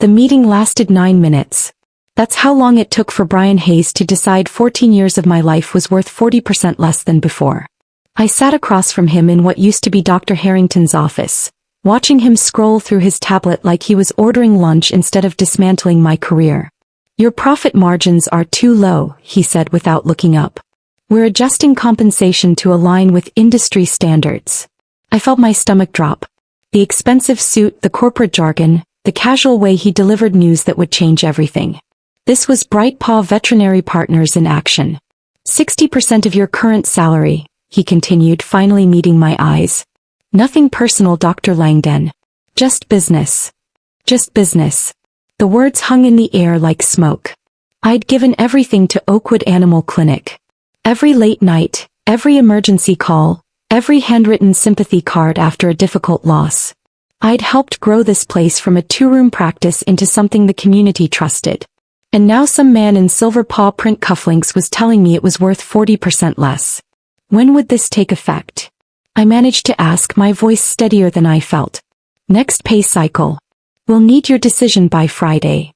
The meeting lasted 9 minutes. That's how long it took for Brian Hayes to decide 14 years of my life was worth 40% less than before. I sat across from him in what used to be Dr. Harrington's office, watching him scroll through his tablet like he was ordering lunch instead of dismantling my career. "Your profit margins are too low," he said without looking up. "We're adjusting compensation to align with industry standards." I felt my stomach drop. The expensive suit, the corporate jargon, the casual way he delivered news that would change everything. This was Bright Paw Veterinary Partners in action. 60% of your current salary, he continued, finally meeting my eyes. "Nothing personal, Dr. Langden. Just business. Just business." The words hung in the air like smoke. I'd given everything to Oakwood Animal Clinic. Every late night, every emergency call, every handwritten sympathy card after a difficult loss. I'd helped grow this place from a 2-room practice into something the community trusted. And now some man in silver paw print cufflinks was telling me it was worth 40% less. When would this take effect? I managed to ask, my voice steadier than I felt. "Next pay cycle. We'll need your decision by Friday."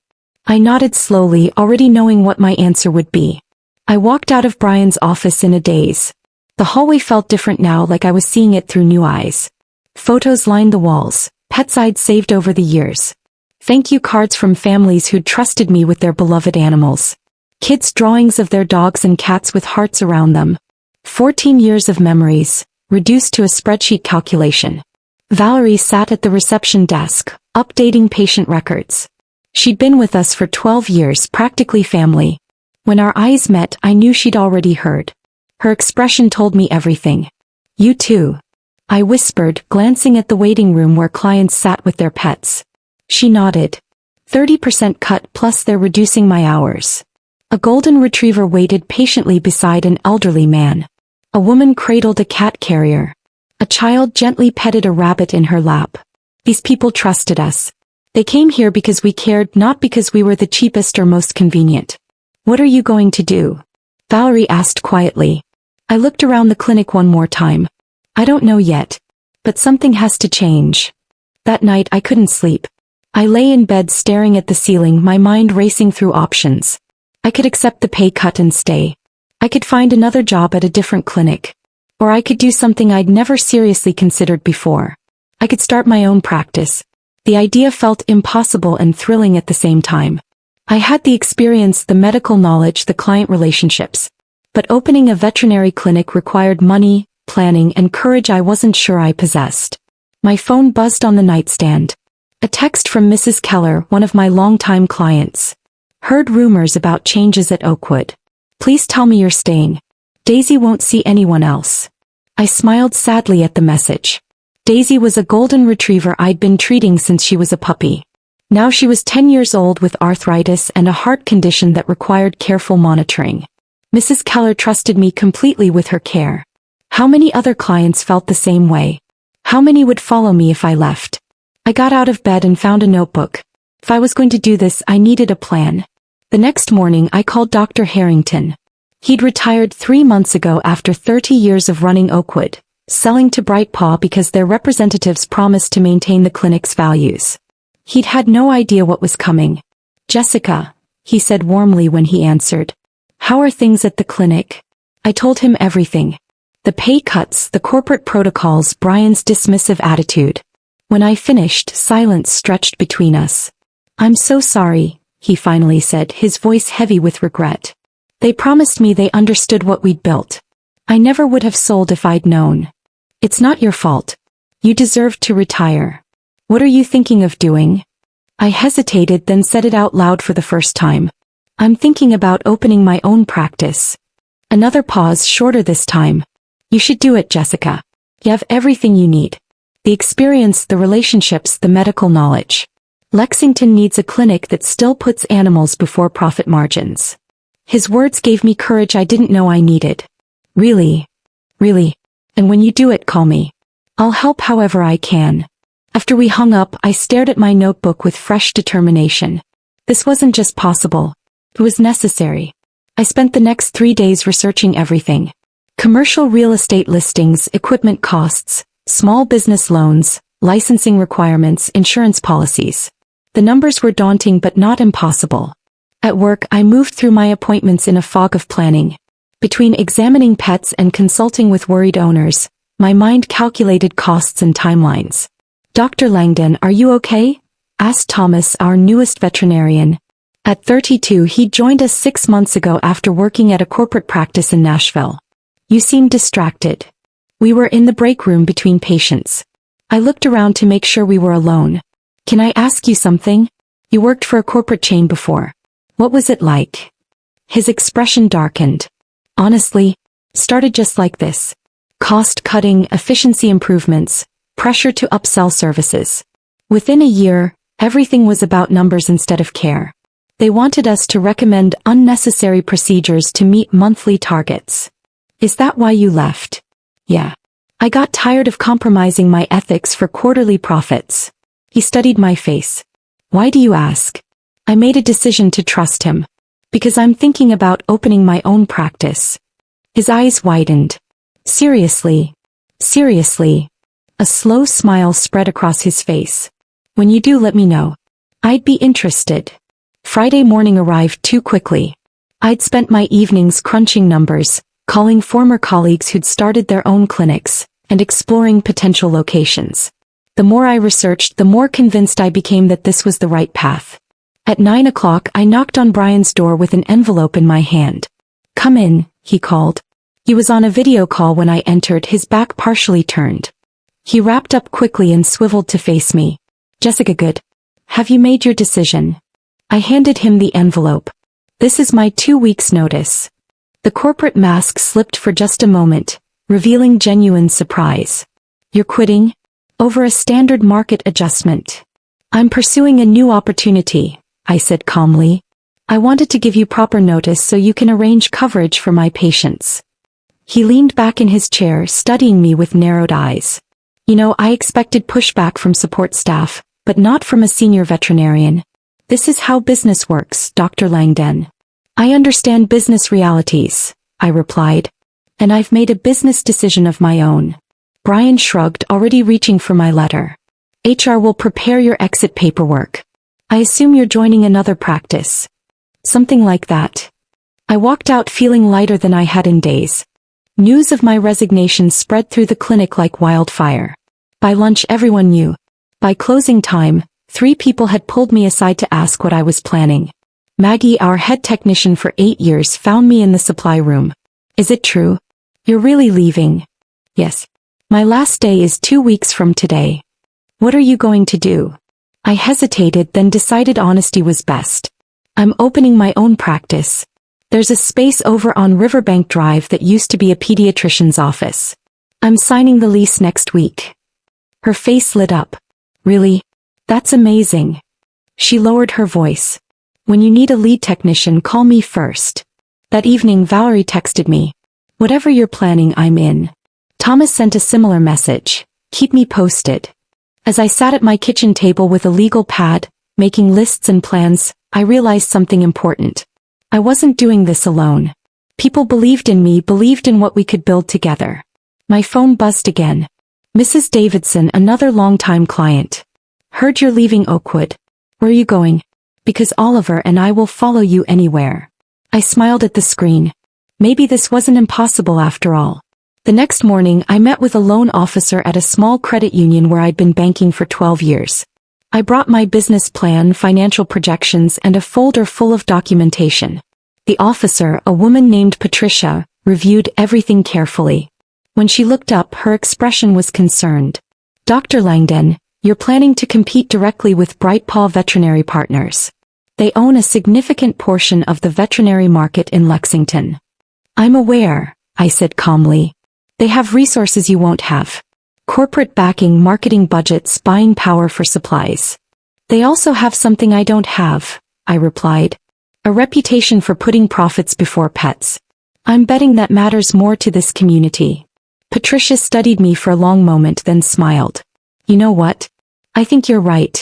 I nodded slowly, already knowing what my answer would be. I walked out of Brian's office in a daze. The hallway felt different now, like I was seeing it through new eyes. Photos lined the walls, pets I'd saved over the years. Thank you cards from families who'd trusted me with their beloved animals. Kids' drawings of their dogs and cats with hearts around them. 14 years of memories, reduced to a spreadsheet calculation. Valerie sat at the reception desk, updating patient records. She'd been with us for 12 years, practically family. When our eyes met, I knew she'd already heard. Her expression told me everything. "You too?" I whispered, glancing at the waiting room where clients sat with their pets. She nodded. 30% cut, plus they're reducing my hours. A golden retriever waited patiently beside an elderly man. A woman cradled a cat carrier. A child gently petted a rabbit in her lap. These people trusted us. They came here because we cared, not because we were the cheapest or most convenient. "What are you going to do?" Valerie asked quietly. I looked around the clinic one more time. "I don't know yet. But something has to change." That night I couldn't sleep. I lay in bed staring at the ceiling, my mind racing through options. I could accept the pay cut and stay. I could find another job at a different clinic. Or I could do something I'd never seriously considered before. I could start my own practice. The idea felt impossible and thrilling at the same time. I had the experience, the medical knowledge, the client relationships. But opening a veterinary clinic required money, planning, and courage I wasn't sure I possessed. My phone buzzed on the nightstand. A text from Mrs. Keller, one of my longtime clients. "Heard rumors about changes at Oakwood. Please tell me you're staying. Daisy won't see anyone else." I smiled sadly at the message. Daisy was a golden retriever I'd been treating since she was a puppy. Now she was 10 years old with arthritis and a heart condition that required careful monitoring. Mrs. Keller trusted me completely with her care. How many other clients felt the same way? How many would follow me if I left? I got out of bed and found a notebook. If I was going to do this, I needed a plan. The next morning I called Dr. Harrington. He'd retired 3 months ago after 30 years of running Oakwood, selling to Bright Paw because their representatives promised to maintain the clinic's values. He'd had no idea what was coming. "Jessica," he said warmly when he answered. "How are things at the clinic?" I told him everything. The pay cuts, the corporate protocols, Brian's dismissive attitude. When I finished, silence stretched between us. "I'm so sorry," he finally said, his voice heavy with regret. "They promised me they understood what we'd built. I never would have sold if I'd known. It's not your fault. You deserved to retire. What are you thinking of doing?" I hesitated, then said it out loud for the first time. "I'm thinking about opening my own practice." Another pause, shorter this time. "You should do it, Jessica. You have everything you need. The experience, the relationships, the medical knowledge. Lexington needs a clinic that still puts animals before profit margins." His words gave me courage I didn't know I needed. "Really? Really? And when you do it, call me. I'll help however I can." After we hung up, I stared at my notebook with fresh determination. This wasn't just possible. It was necessary. I spent the next 3 days researching everything. Commercial real estate listings, equipment costs, small business loans, licensing requirements, insurance policies. The numbers were daunting but not impossible. At work, I moved through my appointments in a fog of planning. Between examining pets and consulting with worried owners, my mind calculated costs and timelines. "Dr. Langden, are you okay?" asked Thomas, our newest veterinarian. At 32, he joined us 6 months ago after working at a corporate practice in Nashville. "You seem distracted." We were in the break room between patients. I looked around to make sure we were alone. "Can I ask you something? You worked for a corporate chain before. What was it like?" His expression darkened. "Honestly, started just like this. Cost cutting, efficiency improvements, pressure to upsell services. Within a year, everything was about numbers instead of care. They wanted us to recommend unnecessary procedures to meet monthly targets." "Is that why you left?" "Yeah. I got tired of compromising my ethics for quarterly profits." He studied my face. "Why do you ask?" I made a decision to trust him. "Because I'm thinking about opening my own practice." His eyes widened. "Seriously? Seriously?" A slow smile spread across his face. "When you do, let me know. I'd be interested." Friday morning arrived too quickly. I'd spent my evenings crunching numbers, calling former colleagues who'd started their own clinics, and exploring potential locations. The more I researched, the more convinced I became that this was the right path. At 9 o'clock, I knocked on Brian's door with an envelope in my hand. "Come in," he called. He was on a video call when I entered, his back partially turned. He wrapped up quickly and swiveled to face me. "Jessica, good. Have you made your decision?" I handed him the envelope. "This is my 2 weeks' notice." The corporate mask slipped for just a moment, revealing genuine surprise. "You're quitting?" "Over a standard market adjustment. I'm pursuing a new opportunity," I said calmly. "I wanted to give you proper notice so you can arrange coverage for my patients." He leaned back in his chair, studying me with narrowed eyes. "You know, I expected pushback from support staff, but not from a senior veterinarian. This is how business works, Dr. Langden." "I understand business realities," I replied. "And I've made a business decision of my own." Brian shrugged, already reaching for my letter. "HR will prepare your exit paperwork. I assume you're joining another practice." "Something like that." I walked out feeling lighter than I had in days. News of my resignation spread through the clinic like wildfire. By lunch, everyone knew. By closing time, 3 people had pulled me aside to ask what I was planning. Maggie, our head technician for 8 years, found me in the supply room. "Is it true? You're really leaving?" "Yes. My last day is 2 weeks from today." "What are you going to do?" I hesitated, then decided honesty was best. "I'm opening my own practice. There's a space over on Riverbank Drive that used to be a pediatrician's office. I'm signing the lease next week." Her face lit up. "Really? That's amazing." She lowered her voice. "When you need a lead technician, call me first." That evening, Valerie texted me. "Whatever you're planning, I'm in." Thomas sent a similar message. "Keep me posted." As I sat at my kitchen table with a legal pad, making lists and plans, I realized something important. I wasn't doing this alone. People believed in me, believed in what we could build together. My phone buzzed again. "Mrs. Davidson, another longtime client. Heard you're leaving Oakwood. Where are you going?" "Because Oliver and I will follow you anywhere." I smiled at the screen. Maybe this wasn't impossible after all. The next morning, I met with a loan officer at a small credit union where I'd been banking for 12 years. I brought my business plan, financial projections, and a folder full of documentation. The officer, a woman named Patricia, reviewed everything carefully. When she looked up, her expression was concerned. "Dr. Langden, you're planning to compete directly with Bright Paw Veterinary Partners. They own a significant portion of the veterinary market in Lexington." "I'm aware," I said calmly. "They have resources you won't have. Corporate backing, marketing budgets, buying power for supplies. They also have something I don't have," I replied. "A reputation for putting profits before pets. I'm betting that matters more to this community." Patricia studied me for a long moment, then smiled. "You know what? I think you're right."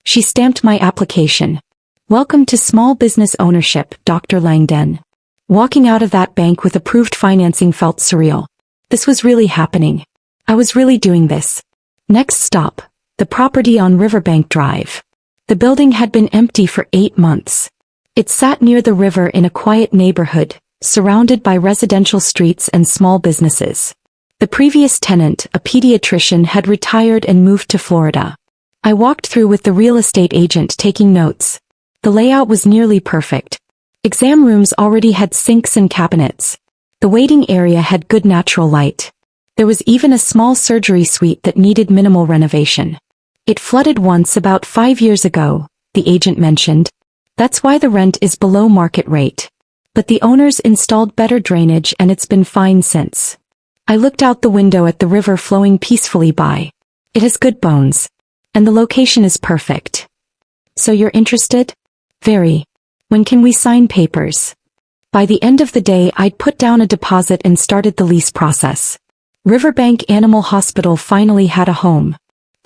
She stamped my application. "Welcome to small business ownership, Dr. Langden." Walking out of that bank with approved financing felt surreal. This was really happening. I was really doing this. Next stop, the property on Riverbank Drive. The building had been empty for 8 months. It sat near the river in a quiet neighborhood, surrounded by residential streets and small businesses. The previous tenant, a pediatrician, had retired and moved to Florida. I walked through with the real estate agent taking notes. The layout was nearly perfect. Exam rooms already had sinks and cabinets. The waiting area had good natural light. There was even a small surgery suite that needed minimal renovation. It flooded once about 5 years ago, the agent mentioned. That's why the rent is below market rate. But the owners installed better drainage and it's been fine since. I looked out the window at the river flowing peacefully by. It has good bones. And the location is perfect. So you're interested? Very. When can we sign papers? By the end of the day I'd put down a deposit and started the lease process. Riverbank Animal Hospital finally had a home.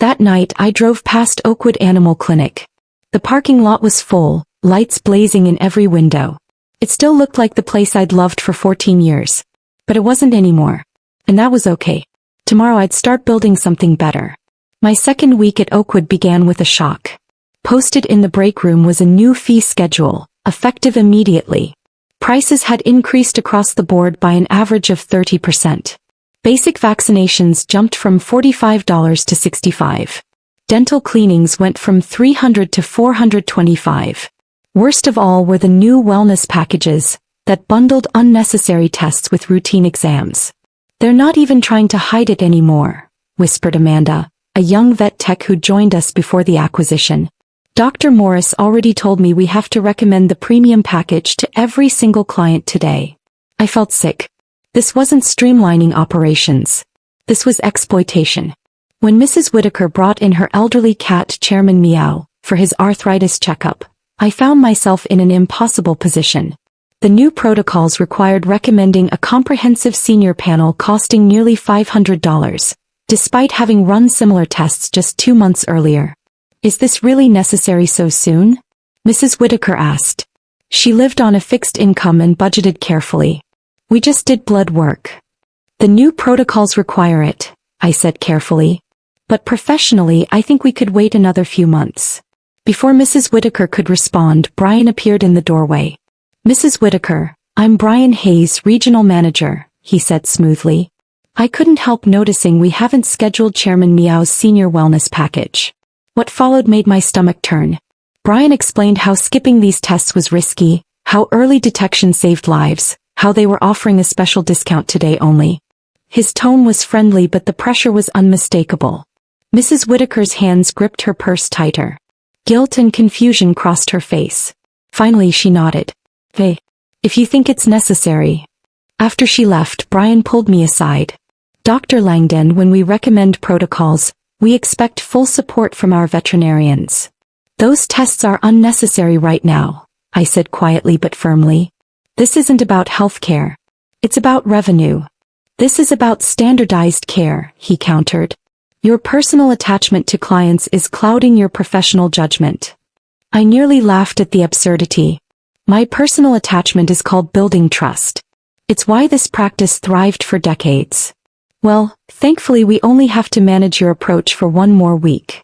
That night I drove past Oakwood Animal Clinic. The parking lot was full, lights blazing in every window. It still looked like the place I'd loved for 14 years. But it wasn't anymore. And that was okay. Tomorrow I'd start building something better. My second week at Oakwood began with a shock. Posted in the break room was a new fee schedule, effective immediately. Prices had increased across the board by an average of 30%. Basic vaccinations jumped from $45 to $65. Dental cleanings went from $300 to $425. Worst of all were the new wellness packages that bundled unnecessary tests with routine exams. They're not even trying to hide it anymore, whispered Amanda, a young vet tech who joined us before the acquisition. Dr. Morris already told me we have to recommend the premium package to every single client today. I felt sick. This wasn't streamlining operations. This was exploitation. When Mrs. Whitaker brought in her elderly cat Chairman Meow for his arthritis checkup, I found myself in an impossible position. The new protocols required recommending a comprehensive senior panel costing nearly $500, despite having run similar tests just 2 months earlier. Is this really necessary so soon? Mrs. Whitaker asked. She lived on a fixed income and budgeted carefully. We just did blood work. The new protocols require it, I said carefully. But professionally I think we could wait another few months. Before Mrs. Whitaker could respond, Brian appeared in the doorway. Mrs. Whitaker, I'm Brian Hayes, Regional Manager, he said smoothly. I couldn't help noticing we haven't scheduled Chairman Meow's senior wellness package. What followed made my stomach turn. Brian explained how skipping these tests was risky, how early detection saved lives, how they were offering a special discount today only. His tone was friendly but the pressure was unmistakable. Mrs. Whitaker's hands gripped her purse tighter. Guilt and confusion crossed her face. Finally she nodded. Hey, if you think it's necessary. After she left, Brian pulled me aside. Dr. Langden, when we recommend protocols, we expect full support from our veterinarians. Those tests are unnecessary right now, I said quietly but firmly. This isn't about healthcare. It's about revenue. This is about standardized care, he countered. Your personal attachment to clients is clouding your professional judgment. I nearly laughed at the absurdity. My personal attachment is called building trust. It's why this practice thrived for decades. Well, thankfully we only have to manage your approach for 1 more week.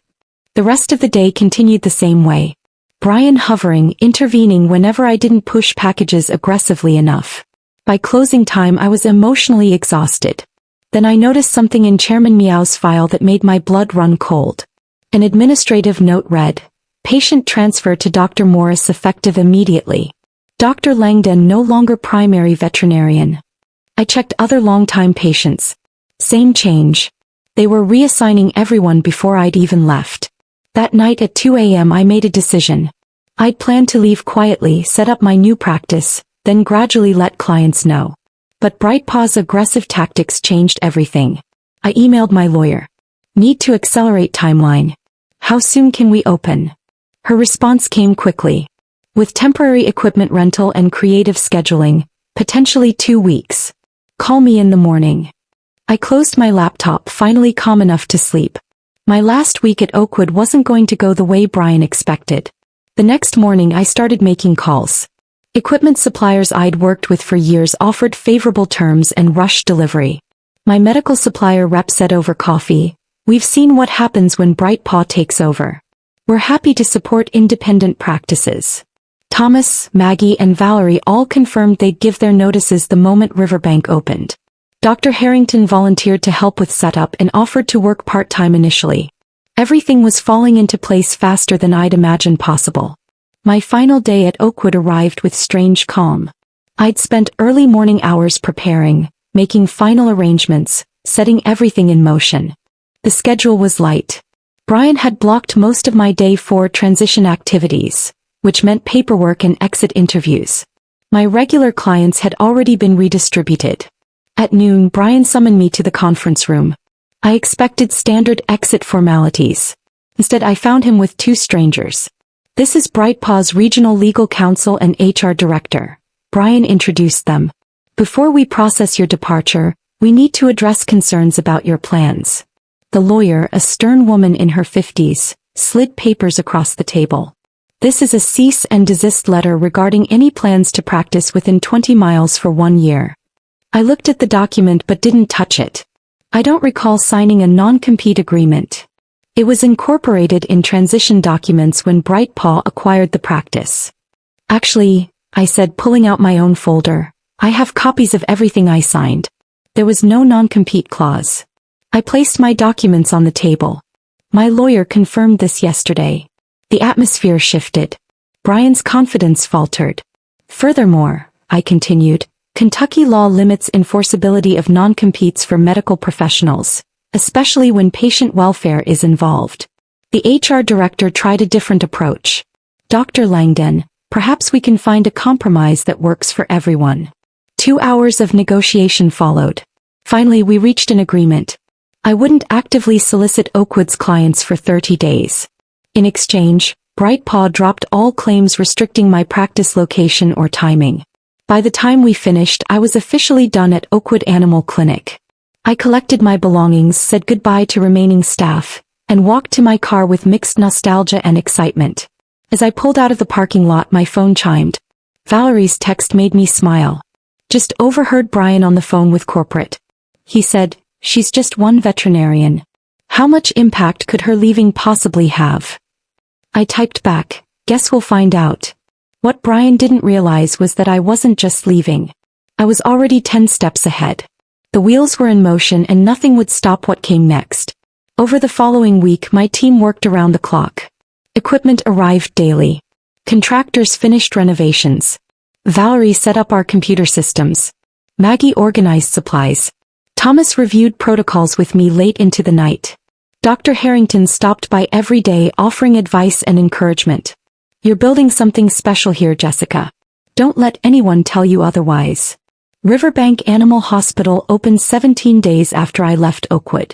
The rest of the day continued the same way. Brian hovering, intervening whenever I didn't push packages aggressively enough. By closing time I was emotionally exhausted. Then I noticed something in Chairman Meow's file that made my blood run cold. An administrative note read, patient transfer to Dr. Morris effective immediately. Dr. Langden no longer primary veterinarian. I checked other long-time patients. Same change. They were reassigning everyone before I'd even left. That night at 2 a.m. I made a decision. I'd planned to leave quietly, set up my new practice, then gradually let clients know. But Brightpaw's aggressive tactics changed everything. I emailed my lawyer. Need to accelerate timeline. How soon can we open? Her response came quickly. With temporary equipment rental and creative scheduling, potentially 2 weeks. Call me in the morning. I closed my laptop, finally calm enough to sleep. My last week at Oakwood wasn't going to go the way Brian expected. The next morning I started making calls. Equipment suppliers I'd worked with for years offered favorable terms and rushed delivery. My medical supplier rep said over coffee, "We've seen what happens when Brightpaw takes over. We're happy to support independent practices. Thomas, Maggie, and Valerie all confirmed they'd give their notices the moment Riverbank opened. Dr. Harrington volunteered to help with setup and offered to work part-time initially. Everything was falling into place faster than I'd imagined possible. My final day at Oakwood arrived with strange calm. I'd spent early morning hours preparing, making final arrangements, setting everything in motion. The schedule was light. Brian had blocked most of my day for transition activities, which meant paperwork and exit interviews. My regular clients had already been redistributed. At noon, Brian summoned me to the conference room. I expected standard exit formalities. Instead, I found him with two strangers. "This is BrightPaw's Regional Legal Counsel and HR Director." Brian introduced them. "Before we process your departure, we need to address concerns about your plans." The lawyer, a stern woman in her 50s, slid papers across the table. "This is a cease and desist letter regarding any plans to practice within 20 miles for 1 year." I looked at the document but didn't touch it. I don't recall signing a non-compete agreement. It was incorporated in transition documents when BrightPaw acquired the practice. "Actually," I said, pulling out my own folder, "I have copies of everything I signed." There was no non-compete clause. I placed my documents on the table. My lawyer confirmed this yesterday. The atmosphere shifted. Brian's confidence faltered. "Furthermore," I continued, "Kentucky law limits enforceability of non-competes for medical professionals, especially when patient welfare is involved." The HR director tried a different approach. "Dr. Langden, perhaps we can find a compromise that works for everyone." 2 hours of negotiation followed. Finally, we reached an agreement. I wouldn't actively solicit Oakwood's clients for 30 days. In exchange, BrightPaw dropped all claims restricting my practice location or timing. By the time we finished, I was officially done at Oakwood Animal Clinic. I collected my belongings, said goodbye to remaining staff, and walked to my car with mixed nostalgia and excitement. As I pulled out of the parking lot, my phone chimed. Valerie's text made me smile. "Just overheard Brian on the phone with corporate. He said, she's just one veterinarian. How much impact could her leaving possibly have?" I typed back, "Guess we'll find out." What Brian didn't realize was that I wasn't just leaving. I was already 10 steps ahead. The wheels were in motion and nothing would stop what came next. Over the following week, my team worked around the clock. Equipment arrived daily. Contractors finished renovations. Valerie set up our computer systems. Maggie organized supplies. Thomas reviewed protocols with me late into the night. Dr. Harrington stopped by every day offering advice and encouragement. "You're building something special here, Jessica. Don't let anyone tell you otherwise." Riverbank Animal Hospital opened 17 days after I left Oakwood.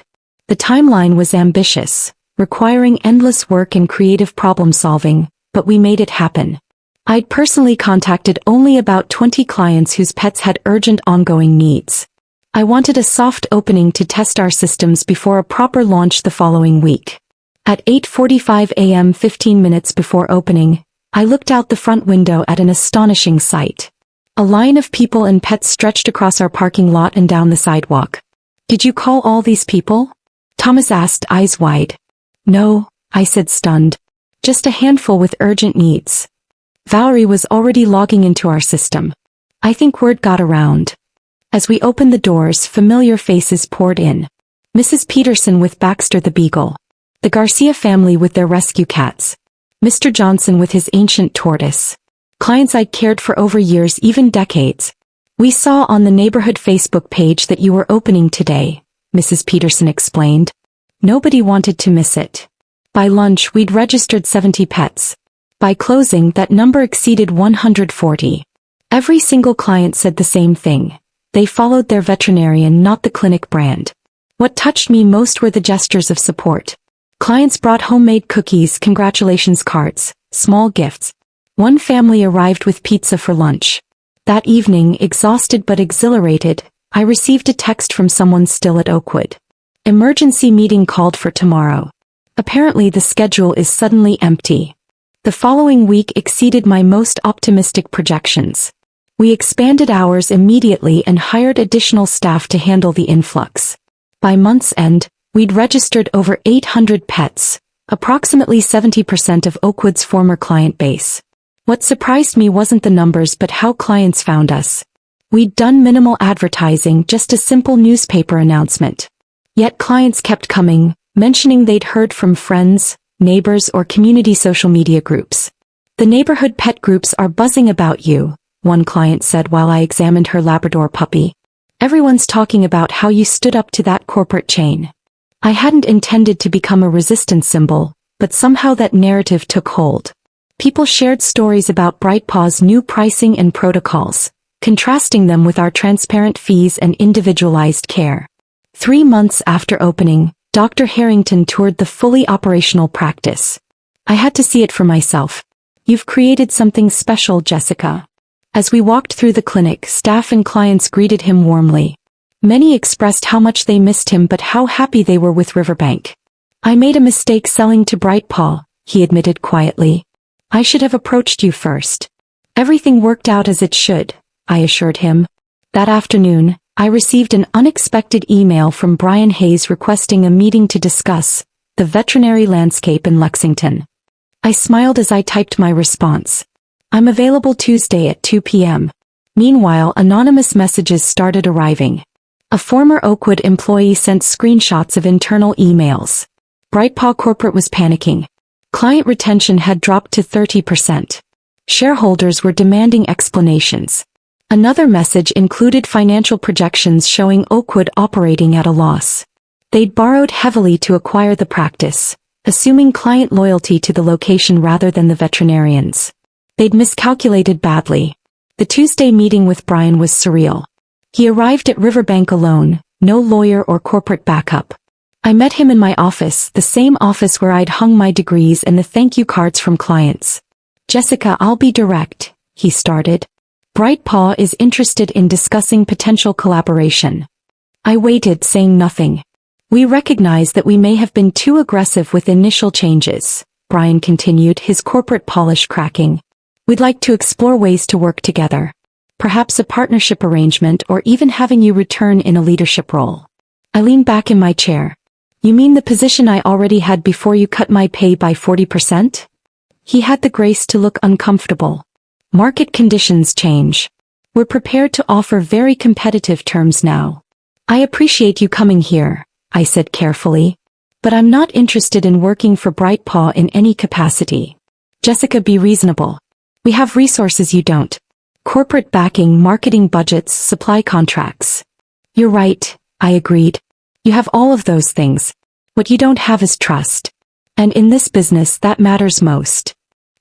The timeline was ambitious, requiring endless work and creative problem-solving, but we made it happen. I'd personally contacted only about 20 clients whose pets had urgent ongoing needs. I wanted a soft opening to test our systems before a proper launch the following week. At 8:45 a.m., 15 minutes before opening, I looked out the front window at an astonishing sight. A line of people and pets stretched across our parking lot and down the sidewalk. "Did you call all these people?" Thomas asked, eyes wide. "No," I said, stunned. "Just a handful with urgent needs." Valerie was already logging into our system. I think word got around. As we opened the doors, familiar faces poured in. Mrs. Peterson with Baxter the Beagle. The Garcia family with their rescue cats. Mr. Johnson with his ancient tortoise. Clients I'd cared for over years, even decades. "We saw on the neighborhood Facebook page that you were opening today," Mrs. Peterson explained. Nobody wanted to miss it. By lunch, we'd registered 70 pets. By closing, that number exceeded 140. Every single client said the same thing. They followed their veterinarian, not the clinic brand. What touched me most were the gestures of support. Clients brought homemade cookies, congratulations cards, small gifts. One family arrived with pizza for lunch. That evening, exhausted but exhilarated, I received a text from someone still at Oakwood. "Emergency meeting called for tomorrow. Apparently the schedule is suddenly empty." The following week exceeded my most optimistic projections. We expanded hours immediately and hired additional staff to handle the influx. By month's end, we'd registered over 800 pets, approximately 70% of Oakwood's former client base. What surprised me wasn't the numbers but how clients found us. We'd done minimal advertising, just a simple newspaper announcement. Yet clients kept coming, mentioning they'd heard from friends, neighbors, or community social media groups. "The neighborhood pet groups are buzzing about you," one client said while I examined her Labrador puppy. "Everyone's talking about how you stood up to that corporate chain." I hadn't intended to become a resistance symbol, but somehow that narrative took hold. People shared stories about BrightPaw's new pricing and protocols, contrasting them with our transparent fees and individualized care. 3 months after opening, Dr. Harrington toured the fully operational practice. I had to see it for myself. "You've created something special, Jessica." As we walked through the clinic, staff and clients greeted him warmly. Many expressed how much they missed him but how happy they were with Riverbank. "I made a mistake selling to BrightPaw," he admitted quietly. "I should have approached you first." "Everything worked out as it should," I assured him. That afternoon, I received an unexpected email from Brian Hayes requesting a meeting to discuss the veterinary landscape in Lexington. I smiled as I typed my response. "I'm available Tuesday at 2 p.m. Meanwhile, anonymous messages started arriving. A former Oakwood employee sent screenshots of internal emails. BrightPaw Corporate was panicking. Client retention had dropped to 30%. Shareholders were demanding explanations. Another message included financial projections showing Oakwood operating at a loss. They'd borrowed heavily to acquire the practice, assuming client loyalty to the location rather than the veterinarians. They'd miscalculated badly. The Tuesday meeting with Brian was surreal. He arrived at Riverbank alone, no lawyer or corporate backup. I met him in my office, the same office where I'd hung my degrees and the thank you cards from clients. "Jessica, I'll be direct," he started. "BrightPaw is interested in discussing potential collaboration." I waited, saying nothing. "We recognize that we may have been too aggressive with initial changes," Brian continued, his corporate polish cracking. "We'd like to explore ways to work together. Perhaps a partnership arrangement or even having you return in a leadership role." I leaned back in my chair. "You mean the position I already had before you cut my pay by 40%? He had the grace to look uncomfortable. "Market conditions change. We're prepared to offer very competitive terms now." "I appreciate you coming here," I said carefully. "But I'm not interested in working for BrightPaw in any capacity." "Jessica, be reasonable. We have resources you don't. Corporate backing, marketing budgets, supply contracts." "You're right," I agreed. "You have all of those things. What you don't have is trust. And in this business that matters most."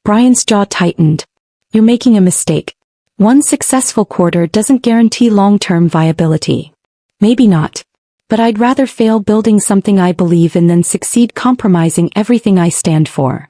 Brian's jaw tightened. "You're making a mistake. One successful quarter doesn't guarantee long-term viability." "Maybe not. But I'd rather fail building something I believe in than succeed compromising everything I stand for."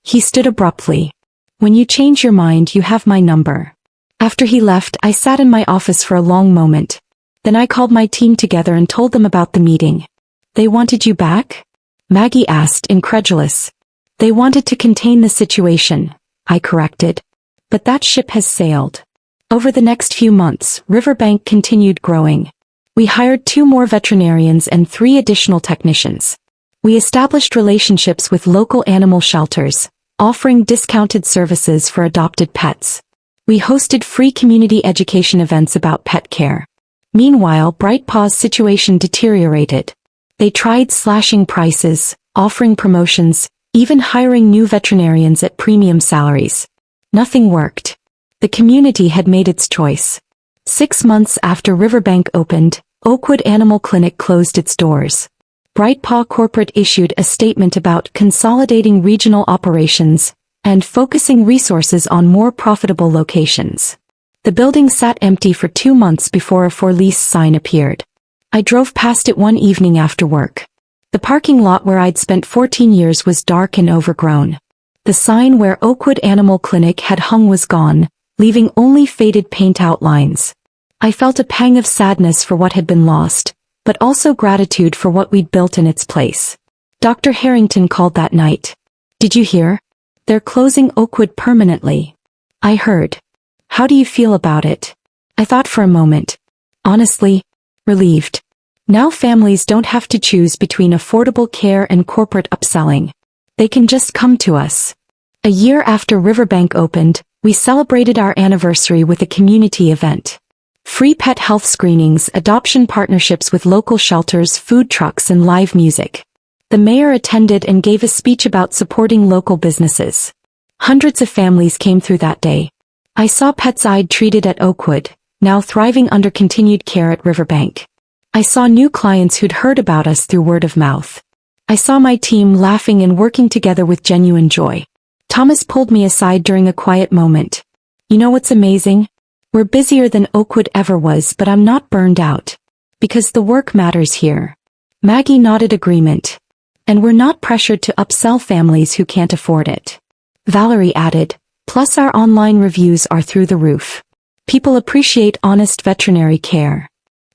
He stood abruptly. "When you change your mind, you have my number." After he left, I sat in my office for a long moment. Then I called my team together and told them about the meeting. "They wanted you back?" Maggie asked, incredulous. "They wanted to contain the situation," I corrected. "But that ship has sailed." Over the next few months, Riverbank continued growing. We hired 2 more veterinarians and 3 additional technicians. We established relationships with local animal shelters, offering discounted services for adopted pets. We hosted free community education events about pet care. Meanwhile, BrightPaw's situation deteriorated. They tried slashing prices, offering promotions, even hiring new veterinarians at premium salaries. Nothing worked. The community had made its choice. 6 months after Riverbank opened, Oakwood Animal Clinic closed its doors. BrightPaw Corporate issued a statement about consolidating regional operations and focusing resources on more profitable locations. The building sat empty for 2 months before a for-lease sign appeared. I drove past it one evening after work. The parking lot where I'd spent 14 years was dark and overgrown. The sign where Oakwood Animal Clinic had hung was gone, leaving only faded paint outlines. I felt a pang of sadness for what had been lost, but also gratitude for what we'd built in its place. Dr. Harrington called that night. "Did you hear? They're closing Oakwood permanently." I heard. "How do you feel about it?" I thought for a moment. Honestly, relieved. Now families don't have to choose between affordable care and corporate upselling. They can just come to us. A year after Riverbank opened, we celebrated our anniversary with a community event. Free pet health screenings, adoption partnerships with local shelters, food trucks, and live music. The mayor attended and gave a speech about supporting local businesses. Hundreds of families came through that day. I saw pets I'd treated at Oakwood, now thriving under continued care at Riverbank. I saw new clients who'd heard about us through word of mouth. I saw my team laughing and working together with genuine joy. Thomas pulled me aside during a quiet moment. You know what's amazing? We're busier than Oakwood ever was, but I'm not burned out. Because the work matters here. Maggie nodded agreement. And we're not pressured to upsell families who can't afford it. Valerie added, plus our online reviews are through the roof. People appreciate honest veterinary care.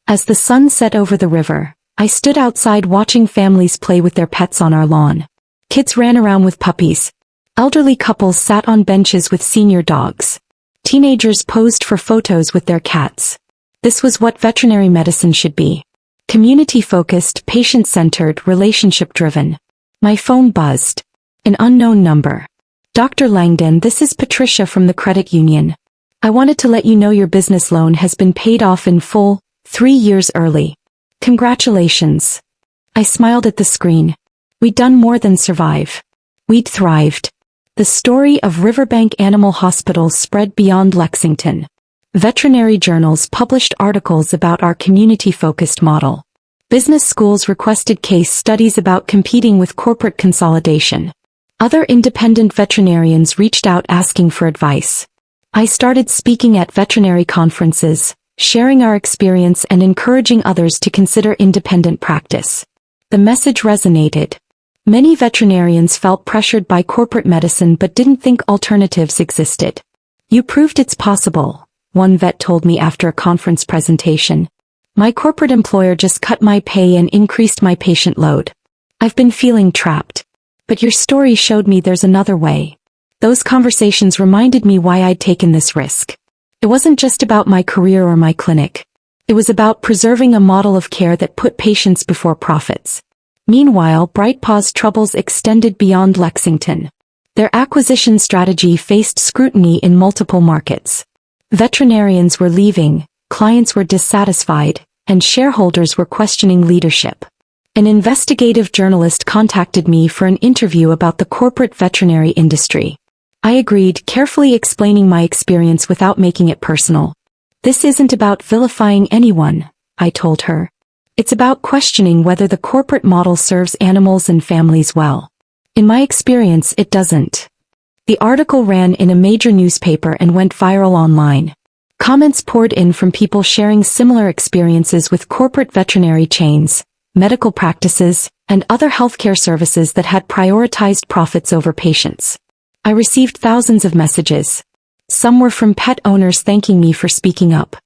As the sun set over the river, I stood outside watching families play with their pets on our lawn. Kids ran around with puppies. Elderly couples sat on benches with senior dogs. Teenagers posed for photos with their cats. This was what veterinary medicine should be. Community-focused, patient-centered, relationship-driven. My phone buzzed. An unknown number. Dr. Langden, this is Patricia from the credit union. I wanted to let you know your business loan has been paid off in full, 3 years early. Congratulations. I smiled at the screen. We'd done more than survive. We'd thrived. The story of Riverbank Animal Hospital spread beyond Lexington. Veterinary journals published articles about our community-focused model. Business schools requested case studies about competing with corporate consolidation. Other independent veterinarians reached out asking for advice. I started speaking at veterinary conferences, sharing our experience and encouraging others to consider independent practice. The message resonated. Many veterinarians felt pressured by corporate medicine but didn't think alternatives existed. You proved it's possible, one vet told me after a conference presentation. My corporate employer just cut my pay and increased my patient load. I've been feeling trapped. But your story showed me there's another way. Those conversations reminded me why I'd taken this risk. It wasn't just about my career or my clinic. It was about preserving a model of care that put patients before profits. Meanwhile, BrightPaw's troubles extended beyond Lexington. Their acquisition strategy faced scrutiny in multiple markets. Veterinarians were leaving, clients were dissatisfied, and shareholders were questioning leadership. An investigative journalist contacted me for an interview about the corporate veterinary industry. I agreed, carefully explaining my experience without making it personal. This isn't about vilifying anyone, I told her. It's about questioning whether the corporate model serves animals and families well. In my experience, it doesn't. The article ran in a major newspaper and went viral online. Comments poured in from people sharing similar experiences with corporate veterinary chains, medical practices, and other healthcare services that had prioritized profits over patients. I received thousands of messages. Some were from pet owners thanking me for speaking up.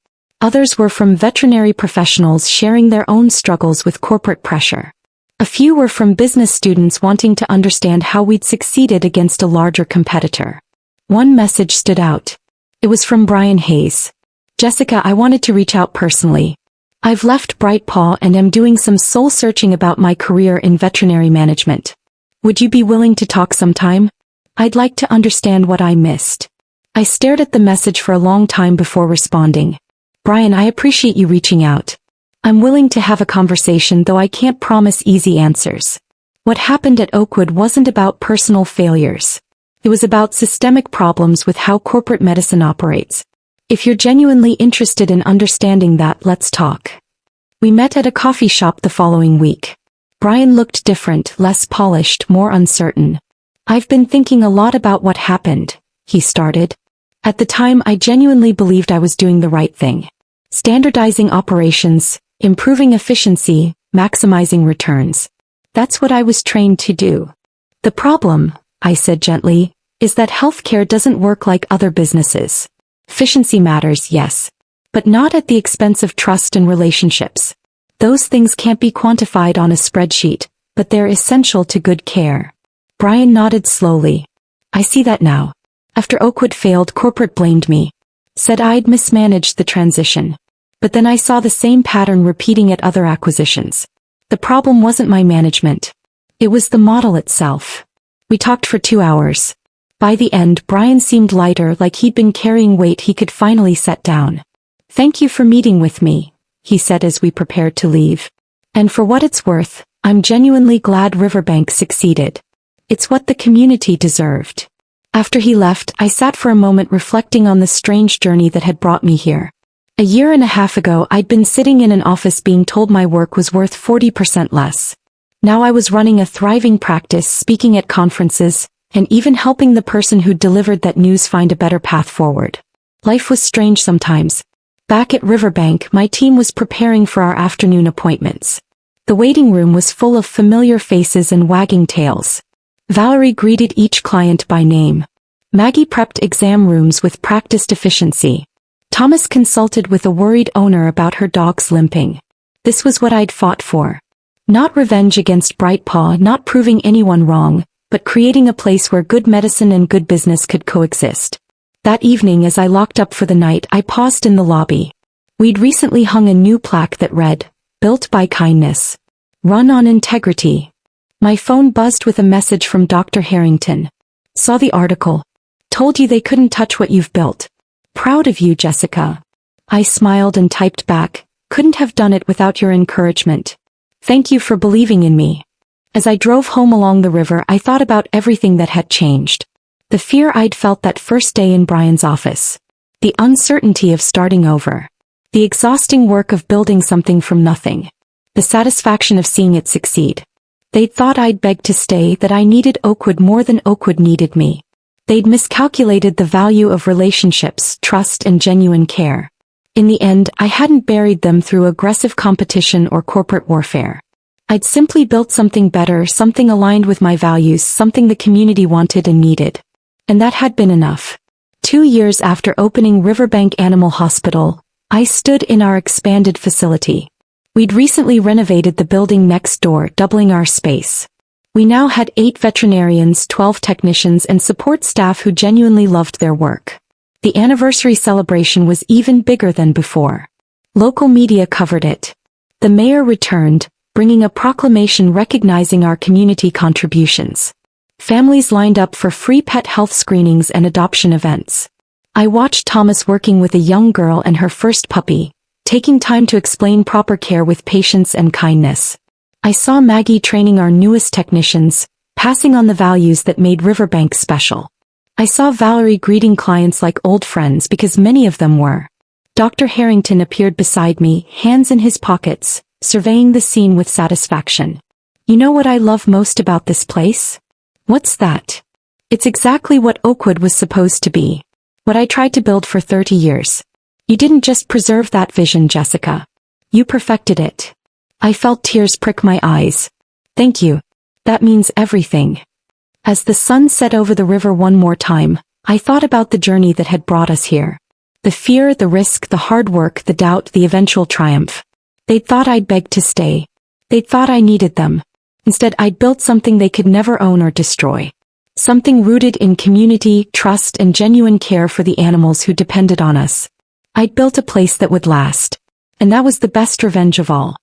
Others were from veterinary professionals sharing their own struggles with corporate pressure. A few were from business students wanting to understand how we'd succeeded against a larger competitor. One message stood out. It was from Brian Hayes. Jessica, I wanted to reach out personally. I've left BrightPaw and am doing some soul searching about my career in veterinary management. Would you be willing to talk sometime? I'd like to understand what I missed. I stared at the message for a long time before responding. Brian, I appreciate you reaching out. I'm willing to have a conversation, though I can't promise easy answers. What happened at Oakwood wasn't about personal failures. It was about systemic problems with how corporate medicine operates. If you're genuinely interested in understanding that, let's talk. We met at a coffee shop the following week. Brian looked different, less polished, more uncertain. I've been thinking a lot about what happened, he started. At the time, I genuinely believed I was doing the right thing. Standardizing operations, improving efficiency, maximizing returns. That's what I was trained to do. The problem, I said gently, is that healthcare doesn't work like other businesses. Efficiency matters, yes, but not at the expense of trust and relationships. Those things can't be quantified on a spreadsheet, but they're essential to good care. Brian nodded slowly. I see that now. After Oakwood failed, corporate blamed me. Said I'd mismanaged the transition. But then I saw the same pattern repeating at other acquisitions. The problem wasn't my management. It was the model itself. We talked for 2 hours. By the end, Brian seemed lighter, like he'd been carrying weight he could finally set down. "Thank you for meeting with me," he said as we prepared to leave. "And for what it's worth, I'm genuinely glad Riverbank succeeded. It's what the community deserved." After he left, I sat for a moment reflecting on the strange journey that had brought me here. A year and a half ago, I'd been sitting in an office being told my work was worth 40% less. Now I was running a thriving practice, speaking at conferences, and even helping the person who delivered that news find a better path forward. Life was strange sometimes. Back at Riverbank, my team was preparing for our afternoon appointments. The waiting room was full of familiar faces and wagging tails. Valerie greeted each client by name. Maggie prepped exam rooms with practiced efficiency. Thomas consulted with a worried owner about her dog's limping. This was what I'd fought for. Not revenge against Brightpaw, not proving anyone wrong, but creating a place where good medicine and good business could coexist. That evening, as I locked up for the night, I paused in the lobby. We'd recently hung a new plaque that read, "Built by kindness. Run on integrity." My phone buzzed with a message from Dr. Harrington. "Saw the article. Told you they couldn't touch what you've built. Proud of you, Jessica." I smiled and typed back, "Couldn't have done it without your encouragement. Thank you for believing in me." As I drove home along the river, I thought about everything that had changed. The fear I'd felt that first day in Brian's office. The uncertainty of starting over. The exhausting work of building something from nothing. The satisfaction of seeing it succeed. They'd thought I'd begged to stay, that I needed Oakwood more than Oakwood needed me. They'd miscalculated the value of relationships, trust, and genuine care. In the end, I hadn't buried them through aggressive competition or corporate warfare. I'd simply built something better, something aligned with my values, something the community wanted and needed. And that had been enough. 2 years after opening Riverbank Animal Hospital, I stood in our expanded facility. We'd recently renovated the building next door, doubling our space. We now had 8 veterinarians, 12 technicians, and support staff who genuinely loved their work. The anniversary celebration was even bigger than before. Local media covered it. The mayor returned, bringing a proclamation recognizing our community contributions. Families lined up for free pet health screenings and adoption events. I watched Thomas working with a young girl and her first puppy, taking time to explain proper care with patience and kindness. I saw Maggie training our newest technicians, passing on the values that made Riverbank special. I saw Valerie greeting clients like old friends, because many of them were. Dr. Harrington appeared beside me, hands in his pockets, surveying the scene with satisfaction. "You know what I love most about this place?" "What's that?" "It's exactly what Oakwood was supposed to be. What I tried to build for 30 years. You didn't just preserve that vision, Jessica. You perfected it." I felt tears prick my eyes. "Thank you. That means everything." As the sun set over the river one more time, I thought about the journey that had brought us here. The fear, the risk, the hard work, the doubt, the eventual triumph. They'd thought I'd begged to stay. They'd thought I needed them. Instead, I'd built something they could never own or destroy. Something rooted in community, trust, and genuine care for the animals who depended on us. I'd built a place that would last. And that was the best revenge of all.